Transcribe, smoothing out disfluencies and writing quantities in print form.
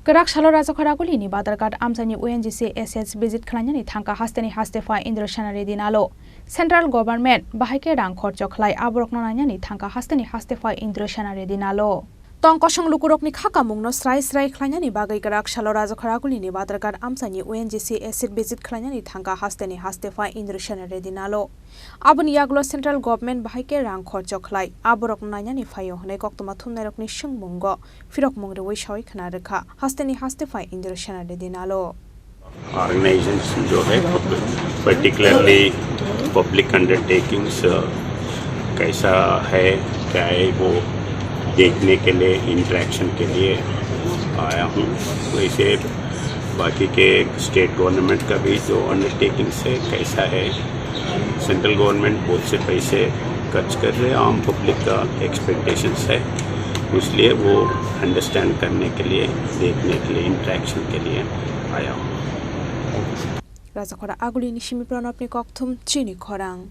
Kerak Shalo Raja Khoraguli ni Bdharghat Amchaini ONGC assets visit Khulainani thangkha Hasteni Hastepha Indrasena Reddy Nallu. Central government bahai rang khorcho khlai aborok nanani thangkha Hasteni Hastepha Indrasena Reddy Nallu. Tong kosong lukurokni khakamungno srai Khulainani bagai Kerak Shalo Raja Khoraguli ni Bdharghat Amchaini ONGC asset visit Khulainani thangkha Hasteni Hastepha Indrasena Reddy Nallu. Aboni yaglo central government bahai rang khorcho khlai aborok nanani phayo hne koktoma thumnairokni sungmungo firok mungre wishawi khana rekha Hasteni Hastepha Indrasena Reddy Nallu. Organizations जो है particularly public undertakings कैसा है क्या है वो देखने के लिए इंटरेक्शन के लिए आया हूँ। वैसे बाकी के स्टेट गवर्नमेंट का भी जो अंडरटेकिंग्स है कैसा है, सेंट्रल गवर्नमेंट बहुत से पैसे खर्च कर रहे हैं, आम पब्लिक का एक्सपेक्टेशंस है, इसलिए वो अंडरस्टैंड करने के लिए देखने के लिए इंटरेक्शन के लिए आया हूँ। Raja Khora Aguli Nishimi Pranopni Koktum Chini Khorang.